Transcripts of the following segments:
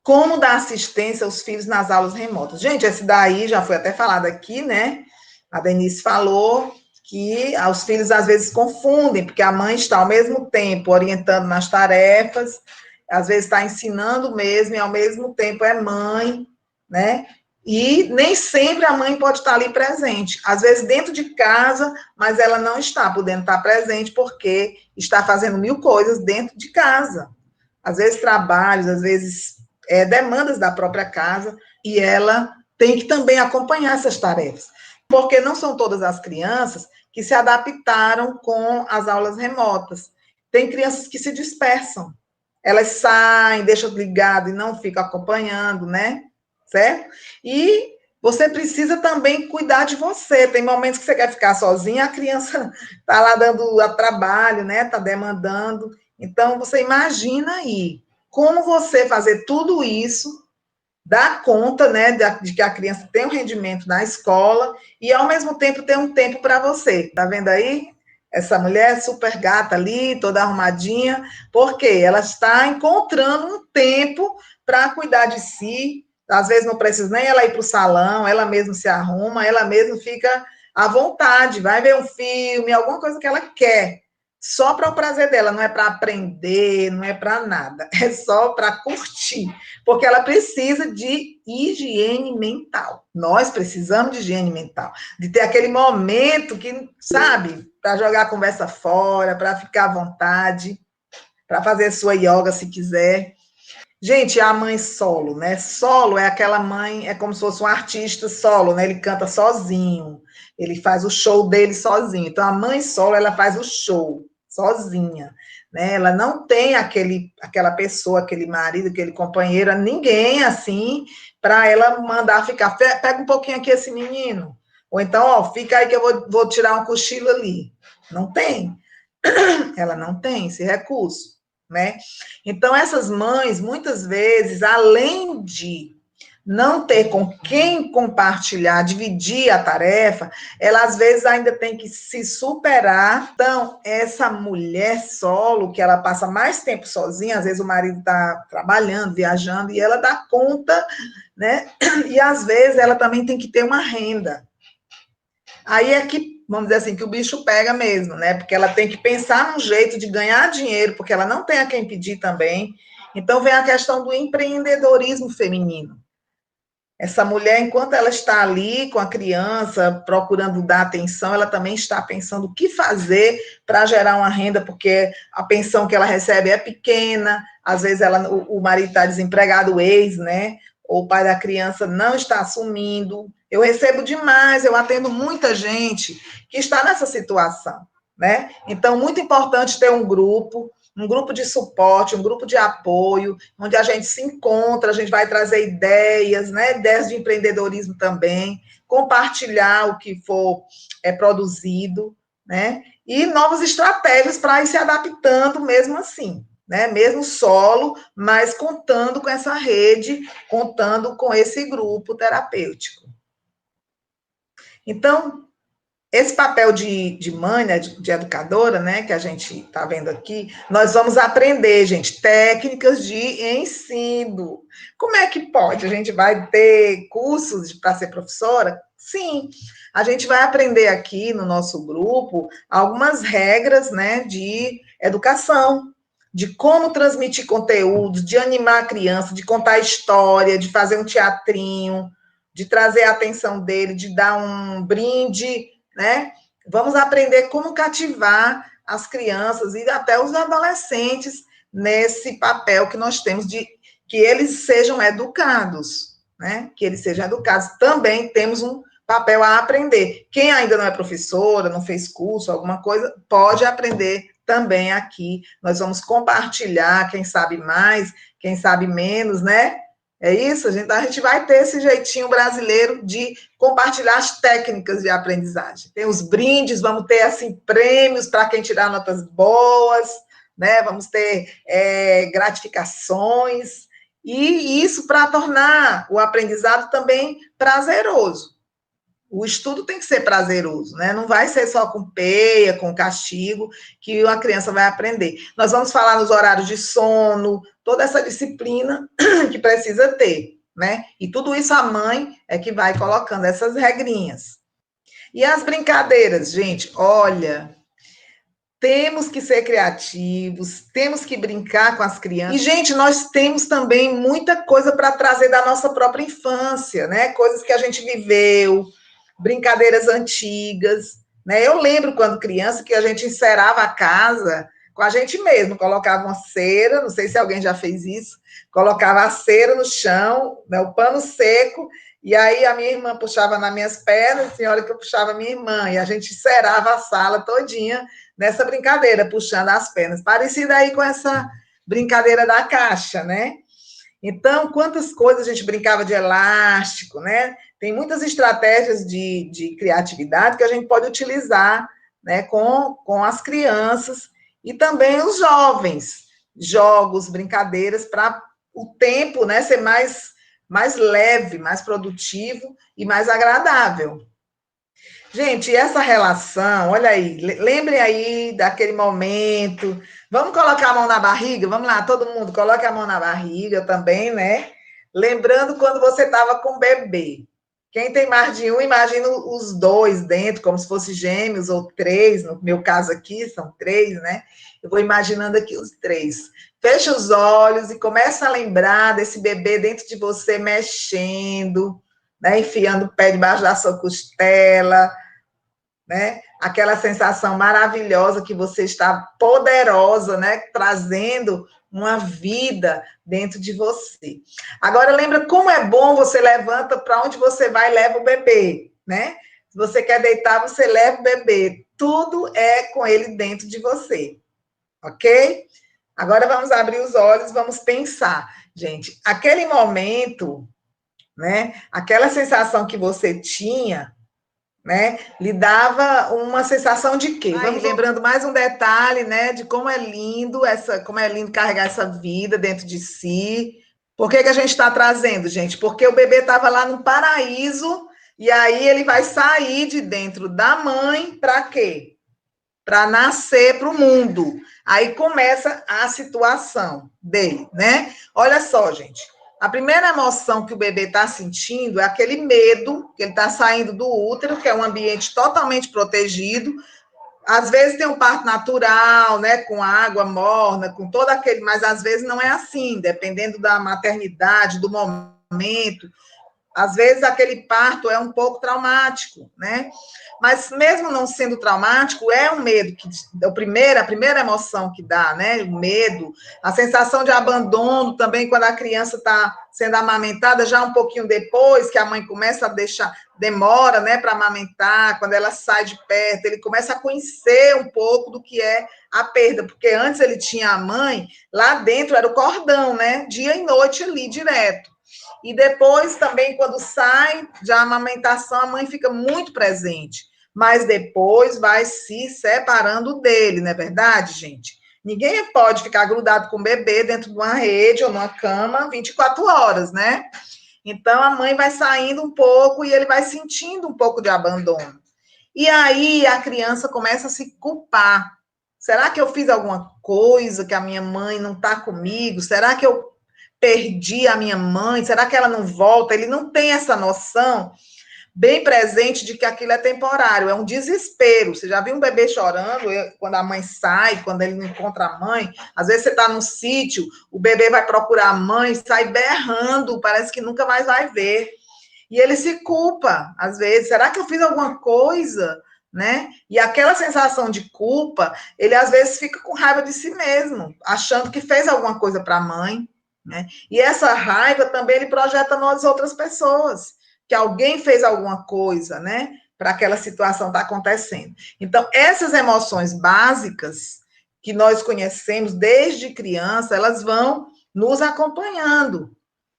Como dar assistência aos filhos nas aulas remotas? Gente, esse daí já foi até falado aqui, né? A Denise falou que os filhos às vezes confundem, porque a mãe está ao mesmo tempo orientando nas tarefas, às vezes está ensinando mesmo, e ao mesmo tempo é mãe, né? E nem sempre a mãe pode estar ali presente. Às vezes dentro de casa, mas ela não está podendo estar presente porque está fazendo mil coisas dentro de casa. Às vezes trabalhos, às vezes demandas da própria casa, e ela tem que também acompanhar essas tarefas. Porque não são todas as crianças que se adaptaram com as aulas remotas. Tem crianças que se dispersam. Elas saem, deixam ligado e não ficam acompanhando, né? Certo? E você precisa também cuidar de você. Tem momentos que você quer ficar sozinha, a criança está lá dando a trabalho, né? Está demandando. Então, você imagina aí como você fazer tudo isso, dar conta, né, de que a criança tem um rendimento na escola e, ao mesmo tempo, ter um tempo para você. Tá vendo aí? Essa mulher super gata ali, toda arrumadinha, porque ela está encontrando um tempo para cuidar de si. Às vezes não precisa nem ela ir para o salão, ela mesma se arruma, ela mesma fica à vontade, vai ver um filme, alguma coisa que ela quer, só para o prazer dela, não é para aprender, não é para nada, é só para curtir, porque ela precisa de higiene mental. Nós precisamos de higiene mental, de ter aquele momento que, sabe, para jogar a conversa fora, para ficar à vontade, para fazer sua yoga se quiser. Gente, a mãe solo, né? Solo é aquela mãe, é como se fosse um artista solo, né? Ele canta sozinho, ele faz o show dele sozinho. Então, a mãe solo, ela faz o show sozinha, né? Ela não tem aquela pessoa, aquele marido, aquele companheiro, ninguém assim, para ela mandar ficar. Pega um pouquinho aqui esse menino. Ou então, ó, fica aí que eu vou tirar um cochilo ali. Não tem. Ela não tem esse recurso, né? Então, essas mães, muitas vezes, além de não ter com quem compartilhar, dividir a tarefa, ela às vezes ainda tem que se superar. Então, essa mulher solo, que ela passa mais tempo sozinha, às vezes o marido está trabalhando, viajando, e ela dá conta, né? E às vezes ela também tem que ter uma renda. Aí é que, vamos dizer assim, que o bicho pega mesmo, né? Porque ela tem que pensar num jeito de ganhar dinheiro, porque ela não tem a quem pedir também. Então vem a questão do empreendedorismo feminino. Essa mulher, enquanto ela está ali com a criança, procurando dar atenção, ela também está pensando o que fazer para gerar uma renda, porque a pensão que ela recebe é pequena, às vezes o marido está desempregado, o ex, né? Ou o pai da criança não está assumindo. Eu recebo demais, eu atendo muita gente que está nessa situação, né? Então, muito importante ter um grupo de suporte, um grupo de apoio, onde a gente se encontra, a gente vai trazer ideias, né? Ideias de empreendedorismo também, compartilhar o que for produzido, né? E novas estratégias para ir se adaptando mesmo assim, né? Mesmo solo, mas contando com essa rede, contando com esse grupo terapêutico. Então, esse papel de mãe, né, de educadora, né, que a gente está vendo aqui, nós vamos aprender, gente, técnicas de ensino. Como é que pode? A gente vai ter cursos para ser professora? Sim, a gente vai aprender aqui no nosso grupo algumas regras, né, de educação, de como transmitir conteúdos, de animar a criança, de contar história, de fazer um teatrinho, de trazer a atenção dele, de dar um brinde, né? Vamos aprender como cativar as crianças e até os adolescentes nesse papel que nós temos de que eles sejam educados, né? Que eles sejam educados. Também temos um papel a aprender. Quem ainda não é professora, não fez curso, alguma coisa, pode aprender também aqui. Nós vamos compartilhar, quem sabe mais, quem sabe menos, né? É isso, a gente vai ter esse jeitinho brasileiro de compartilhar as técnicas de aprendizagem. Tem os brindes, vamos ter, assim, prêmios para quem tirar notas boas, né? Vamos ter gratificações, e isso para tornar o aprendizado também prazeroso, O estudo tem que ser prazeroso, né? Não vai ser só com peia, com castigo, que a criança vai aprender. Nós vamos falar nos horários de sono, toda essa disciplina que precisa ter, né? E tudo isso a mãe é que vai colocando essas regrinhas. E as brincadeiras, gente, olha, temos que ser criativos, temos que brincar com as crianças. E, gente, nós temos também muita coisa para trazer da nossa própria infância, né? Coisas que a gente viveu, brincadeiras antigas, né? Eu lembro quando criança que a gente encerava a casa com a gente mesmo, colocava uma cera, não sei se alguém já fez isso, colocava a cera no chão, né, o pano seco, e aí a minha irmã puxava nas minhas pernas, a senhora que eu puxava a minha irmã, e a gente encerava a sala todinha nessa brincadeira, puxando as pernas, parecida aí com essa brincadeira da caixa, né? Então, quantas coisas a gente brincava de elástico, né? Tem muitas estratégias de criatividade que a gente pode utilizar, né, com as crianças e também os jovens. Jogos, brincadeiras, para o tempo, né, ser mais leve, mais produtivo e mais agradável. Gente, essa relação, olha aí, lembrem aí daquele momento. Vamos colocar a mão na barriga? Vamos lá, todo mundo, coloque a mão na barriga também, né? Lembrando quando você estava com o bebê. Quem tem mais de um, imagina os dois dentro, como se fossem gêmeos ou três. No meu caso aqui, são três, né? Eu vou imaginando aqui os três. Fecha os olhos e começa a lembrar desse bebê dentro de você mexendo, né? Enfiando o pé debaixo da sua costela, né? Aquela sensação maravilhosa que você está poderosa, né? Trazendo uma vida dentro de você. Agora, lembra como é bom você levanta para onde você vai e leva o bebê, né? Se você quer deitar, você leva o bebê. Tudo é com ele dentro de você, ok? Agora vamos abrir os olhos, vamos pensar. Gente, aquele momento, né? Aquela sensação que você tinha, né? Lhe dava uma sensação de quê? Vamos lembrando mais um detalhe, né? De como é lindo como é lindo carregar essa vida dentro de si. Por que a gente está trazendo, gente? Porque o bebê estava lá no paraíso e aí ele vai sair de dentro da mãe para quê? Para nascer para o mundo. Aí começa a situação dele, né? Olha só, gente. A primeira emoção que o bebê está sentindo é aquele medo, que ele está saindo do útero, que é um ambiente totalmente protegido. Às vezes tem um parto natural, né, com água morna, com todo aquele, mas às vezes não é assim, dependendo da maternidade, do momento. Às vezes aquele parto é um pouco traumático, né? Mas mesmo não sendo traumático, é um medo que a primeira emoção que dá, né? O medo, a sensação de abandono também quando a criança está sendo amamentada, já um pouquinho depois que a mãe começa a deixar, demora, né, para amamentar, quando ela sai de perto, ele começa a conhecer um pouco do que é a perda, porque antes ele tinha a mãe, lá dentro era o cordão, né? Dia e noite ali direto. E depois também, quando sai de amamentação, a mãe fica muito presente. Mas depois vai se separando dele, não é verdade, gente? Ninguém pode ficar grudado com o bebê dentro de uma rede ou numa cama 24 horas, né? Então a mãe vai saindo um pouco e ele vai sentindo um pouco de abandono. E aí a criança começa a se culpar. Será que eu fiz alguma coisa que a minha mãe não está comigo? Será que eu perdi a minha mãe? Será que ela não volta? Ele não tem essa noção bem presente de que aquilo é temporário, é um desespero. Você já viu um bebê chorando quando a mãe sai, quando ele não encontra a mãe? Às vezes você está num sítio, o bebê vai procurar a mãe, sai berrando, parece que nunca mais vai ver. E ele se culpa, às vezes. Será que eu fiz alguma coisa? Né? E aquela sensação de culpa, ele às vezes fica com raiva de si mesmo, achando que fez alguma coisa para a mãe, né? E essa raiva também ele projeta nas outras pessoas, que alguém fez alguma coisa, né? Para aquela situação estar acontecendo. Então, essas emoções básicas que nós conhecemos desde criança, elas vão nos acompanhando.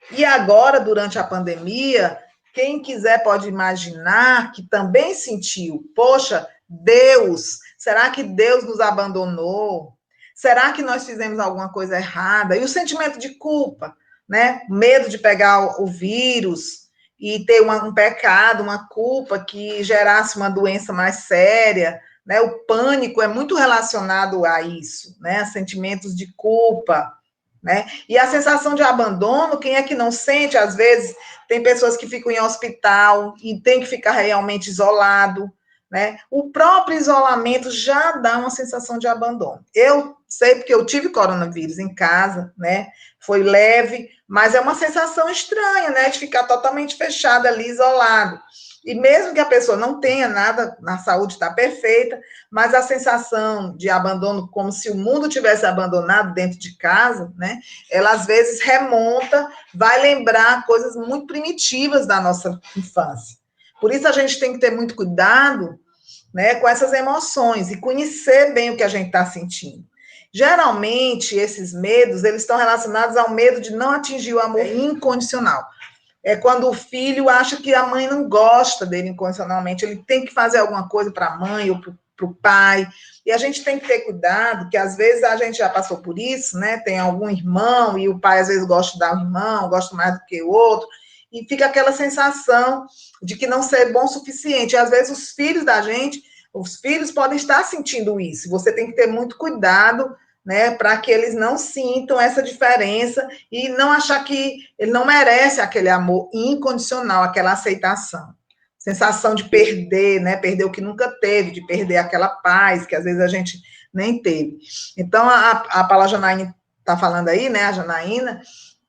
E agora, durante a pandemia, quem quiser pode imaginar que também sentiu, poxa, Deus, será que Deus nos abandonou? Será que nós fizemos alguma coisa errada? E o sentimento de culpa, né? Medo de pegar o vírus. e ter um pecado, uma culpa que gerasse uma doença mais séria, né? O pânico é muito relacionado a isso, né? A sentimentos de culpa, né? E a sensação de abandono, quem é que não sente? Às vezes, tem pessoas que ficam em hospital e tem que ficar realmente isolado, né? O próprio isolamento já dá uma sensação de abandono. Eu sei porque eu tive coronavírus em casa, né? Foi leve, mas é uma sensação estranha, né? De ficar totalmente fechado ali, isolado. E mesmo que a pessoa não tenha nada, na saúde está perfeita, mas a sensação de abandono, como se o mundo tivesse abandonado dentro de casa, né? Ela às vezes remonta, vai lembrar coisas muito primitivas da nossa infância. Por isso a gente tem que ter muito cuidado, né, com essas emoções e conhecer bem o que a gente está sentindo. Geralmente, esses medos, eles estão relacionados ao medo de não atingir o amor incondicional. É quando o filho acha que a mãe não gosta dele incondicionalmente, ele tem que fazer alguma coisa para a mãe ou para o pai. E a gente tem que ter cuidado, que às vezes a gente já passou por isso, né? Tem algum irmão e o pai às vezes gosta de dar um irmão, gosta mais do que o outro, e fica aquela sensação de que não ser bom o suficiente. E às vezes os filhos da gente, os filhos podem estar sentindo isso. Você tem que ter muito cuidado, né, para que eles não sintam essa diferença e não achar que ele não merece aquele amor incondicional, aquela aceitação. Sensação de perder, né, perder o que nunca teve, de perder aquela paz que às vezes a gente nem teve. Então, a Paula Janaína está falando aí, né, a Janaína,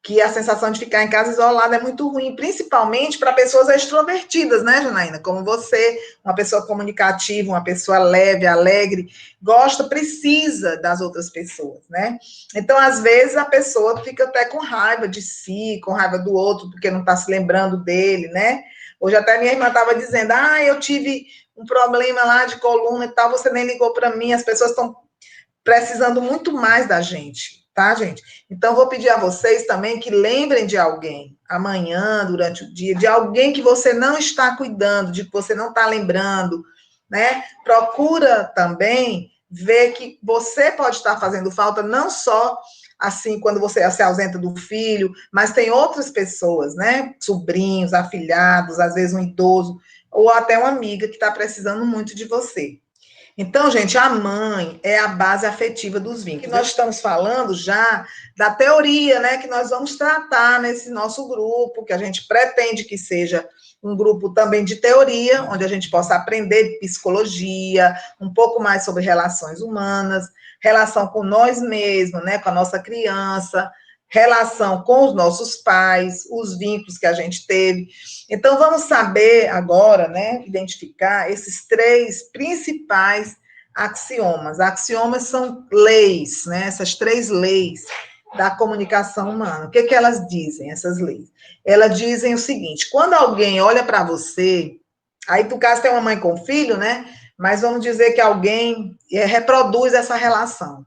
que a sensação de ficar em casa isolada é muito ruim, principalmente para pessoas extrovertidas, né, Janaína? Como você, uma pessoa comunicativa, uma pessoa leve, alegre, gosta, precisa das outras pessoas, né? Então, às vezes, a pessoa fica até com raiva de si, com raiva do outro, porque não está se lembrando dele, né? Hoje até minha irmã estava dizendo, eu tive um problema lá de coluna e tal, você nem ligou para mim, as pessoas estão precisando muito mais da gente, tá, gente? Então, vou pedir a vocês também que lembrem de alguém, amanhã, durante o dia, de alguém que você não está cuidando, de que você não está lembrando, né? Procura também ver que você pode estar fazendo falta, não só assim, quando você se ausenta do filho, mas tem outras pessoas, né? Sobrinhos, afilhados, às vezes um idoso, ou até uma amiga que está precisando muito de você. Então, gente, a mãe é a base afetiva dos vínculos. E nós estamos falando já da teoria, né, que nós vamos tratar nesse nosso grupo, que a gente pretende que seja um grupo também de teoria, onde a gente possa aprender psicologia, um pouco mais sobre relações humanas, relação com nós mesmos, né, com a nossa criança, relação com os nossos pais, os vínculos que a gente teve. Então, vamos saber agora, né, identificar esses 3 principais axiomas. Axiomas são leis, né, essas 3 leis da comunicação humana. O que que elas dizem, essas leis? Elas dizem o seguinte, quando alguém olha para você, aí, no caso, tem uma mãe com filho, né, mas vamos dizer que alguém reproduz essa relação.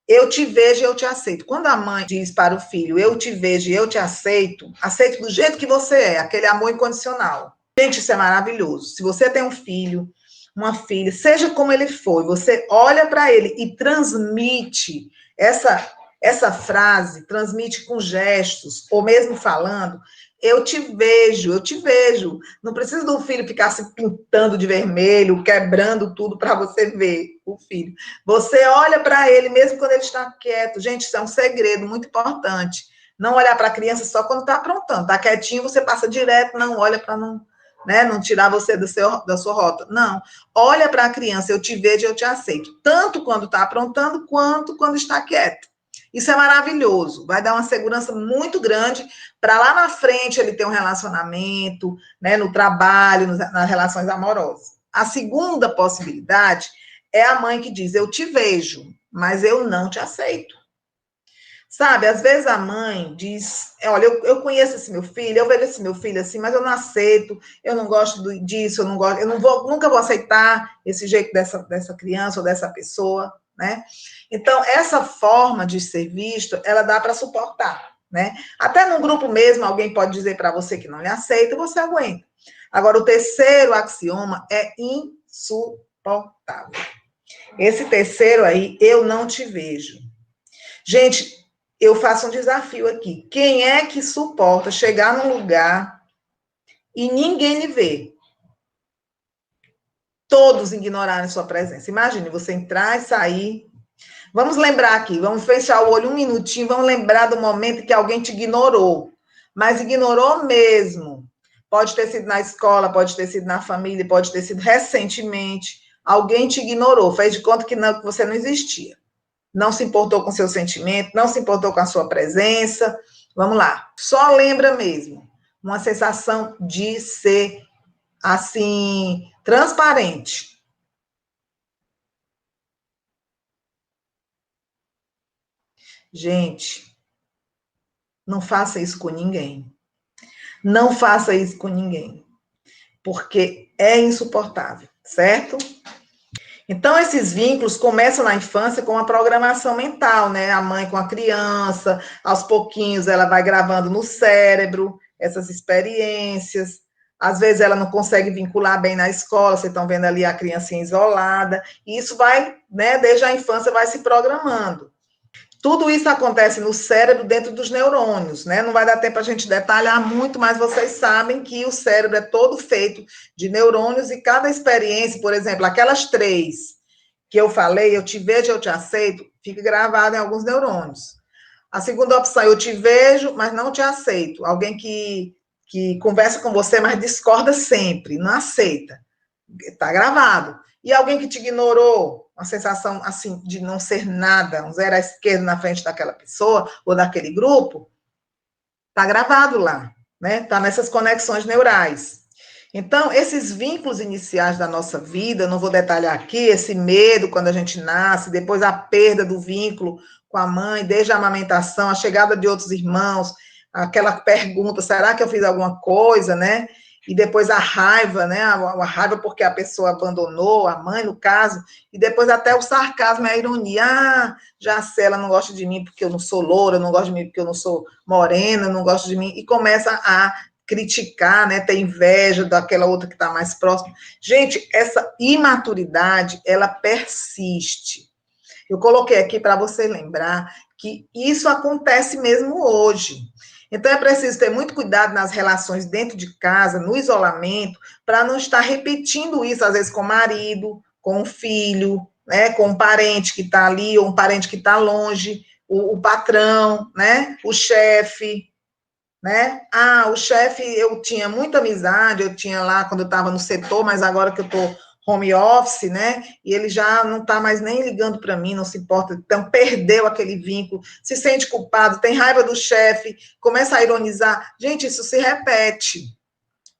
Eu te vejo e eu te aceito. Quando a mãe diz para o filho, eu te vejo e eu te aceito, aceito do jeito que você é, aquele amor incondicional. Gente, isso é maravilhoso. Se você tem um filho, uma filha, seja como ele for, você olha para ele e transmite essa frase, transmite com gestos, ou mesmo falando, eu te vejo, eu te vejo. Não precisa do filho ficar se pintando de vermelho, quebrando tudo para você ver o filho. Você olha para ele, mesmo quando ele está quieto. Gente, isso é um segredo muito importante. Não olhar para a criança só quando está aprontando. Está quietinho, você passa direto, não olha para não, né, não tirar você da sua rota. Não. Olha para a criança, eu te vejo e eu te aceito. Tanto quando está aprontando, quanto quando está quieto. Isso é maravilhoso, vai dar uma segurança muito grande para lá na frente ele ter um relacionamento, né, no trabalho, nas relações amorosas. A segunda possibilidade é a mãe que diz, eu te vejo, mas eu não te aceito. Sabe, às vezes a mãe diz, olha, eu conheço esse meu filho, eu vejo esse meu filho assim, mas eu não aceito, eu não gosto disso, nunca vou aceitar esse jeito dessa criança ou dessa pessoa, né? Então, essa forma de ser visto, ela dá para suportar, né? Até num grupo mesmo, alguém pode dizer para você que não lhe aceita, você aguenta. Agora, o terceiro axioma é insuportável. Esse terceiro aí, eu não te vejo. Gente, eu faço um desafio aqui. Quem é que suporta chegar num lugar e ninguém lhe vê. Todos ignorarem sua presença. Imagine você entrar e sair. Vamos lembrar aqui, vamos fechar o olho um minutinho, vamos lembrar do momento que alguém te ignorou, mas ignorou mesmo. Pode ter sido na escola, pode ter sido na família, pode ter sido recentemente. Alguém te ignorou, fez de conta que, não, que você não existia. Não se importou com seu sentimento, não se importou com a sua presença. Vamos lá. Só lembra mesmo. Uma sensação de ser, assim, transparente. Gente, não faça isso com ninguém. Não faça isso com ninguém. Porque é insuportável, certo? Então, esses vínculos começam na infância com uma programação mental, né? A mãe com a criança, aos pouquinhos ela vai gravando no cérebro essas experiências. Às vezes ela não consegue vincular bem na escola, vocês estão vendo ali a criancinha isolada, e isso vai, né, desde a infância vai se programando. Tudo isso acontece no cérebro, dentro dos neurônios, né? Não vai dar tempo a gente detalhar muito, mas vocês sabem que o cérebro é todo feito de neurônios e cada experiência, por exemplo, aquelas 3 que eu falei, eu te vejo, eu te aceito, fica gravado em alguns neurônios. A segunda opção, eu te vejo, mas não te aceito. Alguém que conversa com você, mas discorda sempre, não aceita. Está gravado. E alguém que te ignorou, uma sensação assim de não ser nada, um zero à esquerda na frente daquela pessoa ou daquele grupo, está gravado lá, né? Está nessas conexões neurais. Então, esses vínculos iniciais da nossa vida, não vou detalhar aqui, esse medo quando a gente nasce, depois a perda do vínculo com a mãe, desde a amamentação, a chegada de outros irmãos, aquela pergunta, será que eu fiz alguma coisa, né? E depois a raiva, né? A raiva porque a pessoa abandonou, a mãe, no caso, e depois até o sarcasmo e a ironia. Ah, já sei, ela não gosta de mim porque eu não sou loura, não gosta de mim porque eu não sou morena, não gosta de mim, e começa a criticar, né, ter inveja daquela outra que está mais próxima. Gente, essa imaturidade, ela persiste. Eu coloquei aqui para você lembrar que isso acontece mesmo hoje. Então, é preciso ter muito cuidado nas relações dentro de casa, no isolamento, para não estar repetindo isso, às vezes, com o marido, com o filho, né, com um parente que está ali, ou um parente que está longe, o patrão, né, o chefe, né? Ah, o chefe, eu tinha muita amizade, eu tinha lá quando eu estava no setor, mas agora que eu estou home office, né? E ele já não está mais nem ligando para mim, não se importa, então perdeu aquele vínculo, se sente culpado, tem raiva do chefe, começa a ironizar. Gente, isso se repete,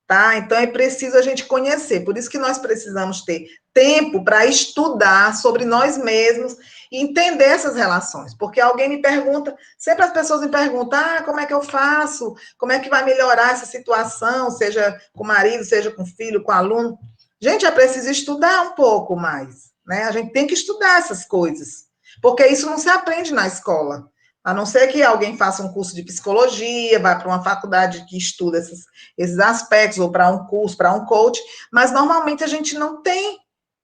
tá? Então é preciso a gente conhecer, por isso que nós precisamos ter tempo para estudar sobre nós mesmos e entender essas relações, porque alguém me pergunta, sempre as pessoas me perguntam, ah, como é que eu faço? Como é que vai melhorar essa situação, seja com o marido, seja com o filho, com o aluno? Gente, é preciso estudar um pouco mais, né? A gente tem que estudar essas coisas, porque isso não se aprende na escola. A não ser que alguém faça um curso de psicologia, vá para uma faculdade que estuda esses aspectos, ou para um curso, para um coach, mas normalmente a gente não tem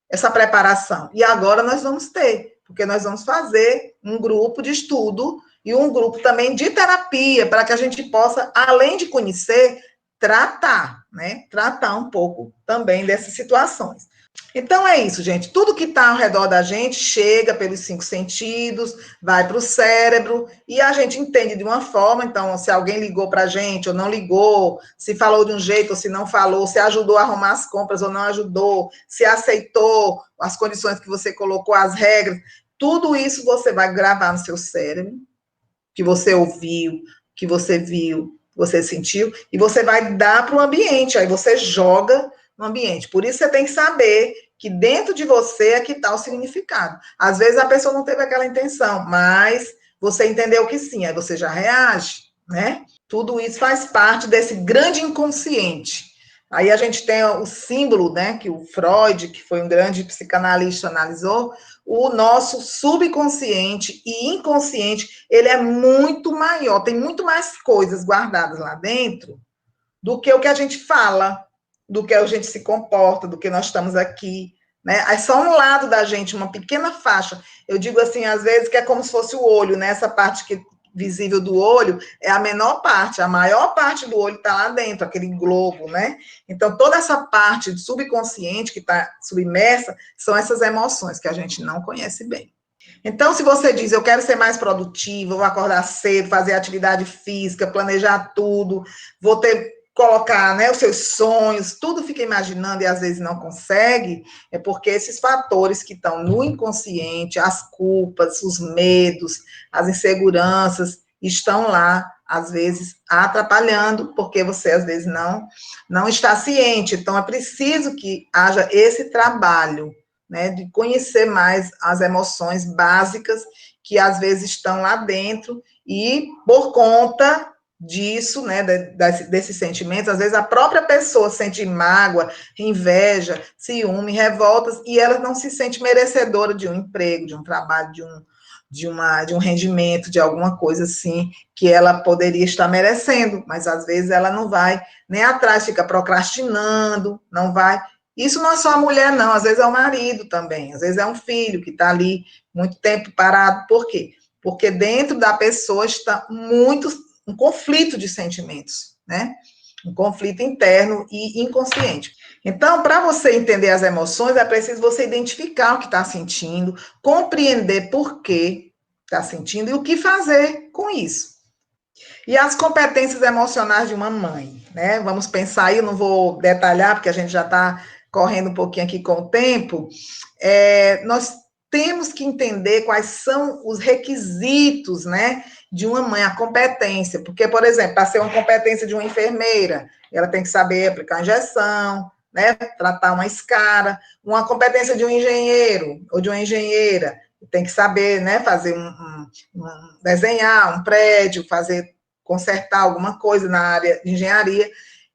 essa preparação. E agora nós vamos ter, porque nós vamos fazer um grupo de estudo e um grupo também de terapia, para que a gente possa, além de conhecer, tratar, né? Tratar um pouco também dessas situações. Então é isso, gente. Tudo que está ao redor da gente chega pelos 5 sentidos, vai para o cérebro e a gente entende de uma forma. Então, se alguém ligou para a gente ou não ligou, se falou de um jeito ou se não falou, se ajudou a arrumar as compras ou não ajudou, se aceitou as condições que você colocou, as regras, tudo isso você vai gravar no seu cérebro, que você ouviu, que você viu, você sentiu, e você vai dar para o ambiente. Aí você joga no ambiente. Por isso você tem que saber que dentro de você é que está o significado. Às vezes a pessoa não teve aquela intenção, mas você entendeu que sim, aí você já reage, né? Tudo isso faz parte desse grande inconsciente. Aí a gente tem o símbolo, né, que o Freud, que foi um grande psicanalista, analisou, o nosso subconsciente e inconsciente, ele é muito maior, tem muito mais coisas guardadas lá dentro do que o que a gente fala, do que a gente se comporta, do que nós estamos aqui, né? É só um lado da gente, uma pequena faixa. Eu digo assim, às vezes, que é como se fosse o olho, né? Essa parte que visível do olho é a menor parte, a maior parte do olho está lá dentro, aquele globo, né? Então, toda essa parte do subconsciente que está submersa são essas emoções que a gente não conhece bem. Então, se você diz, eu quero ser mais produtivo, vou acordar cedo, fazer atividade física, planejar tudo, vou colocar, né, os seus sonhos, tudo fica imaginando e às vezes não consegue, é porque esses fatores que estão no inconsciente, as culpas, os medos, as inseguranças, estão lá, às vezes, atrapalhando, porque você, às vezes, não está ciente. Então, é preciso que haja esse trabalho, né, de conhecer mais as emoções básicas que às vezes estão lá dentro e por conta disso, né, desses sentimentos, às vezes a própria pessoa sente mágoa, inveja, ciúme, revoltas e ela não se sente merecedora de um emprego, de um trabalho, de um rendimento, de alguma coisa assim que ela poderia estar merecendo, mas às vezes ela não vai nem atrás, fica procrastinando, não vai. Isso não é só a mulher, não, às vezes é o marido também, às vezes é um filho que está ali muito tempo parado. Por quê? Porque dentro da pessoa está um conflito de sentimentos, né? Um conflito interno e inconsciente. Então, para você entender as emoções, é preciso você identificar o que está sentindo, compreender por que está sentindo e o que fazer com isso. E as competências emocionais de uma mãe, né? Vamos pensar aí, eu não vou detalhar, porque a gente já está correndo um pouquinho aqui com o tempo. Nós temos que entender quais são os requisitos, né, de uma mãe, a competência. Porque, por exemplo, para ser uma competência de uma enfermeira, ela tem que saber aplicar injeção, né, tratar uma escara. Uma competência de um engenheiro ou de uma engenheira, tem que saber, né, fazer desenhar um prédio, consertar alguma coisa na área de engenharia.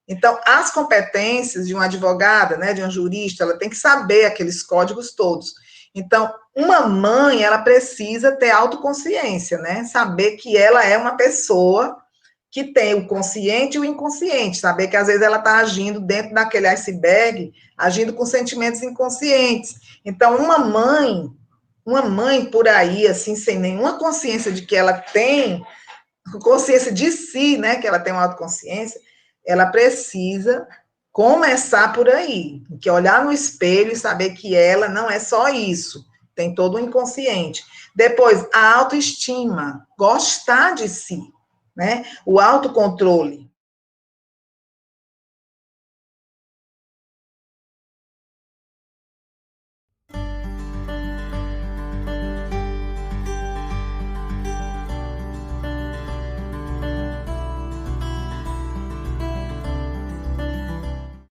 Então, as competências de uma advogada, né, de uma jurista, ela tem que saber aqueles códigos todos. Então, uma mãe, ela precisa ter autoconsciência, né, saber que ela é uma pessoa que tem o consciente e o inconsciente, saber que às vezes ela está agindo dentro daquele iceberg, agindo com sentimentos inconscientes. Então, uma mãe por aí, assim, sem nenhuma consciência de que ela tem consciência de si, né, que ela tem uma autoconsciência, ela precisa começar por aí, que é olhar no espelho e saber que ela não é só isso, tem todo o inconsciente. Depois, a autoestima, gostar de si, né, o autocontrole.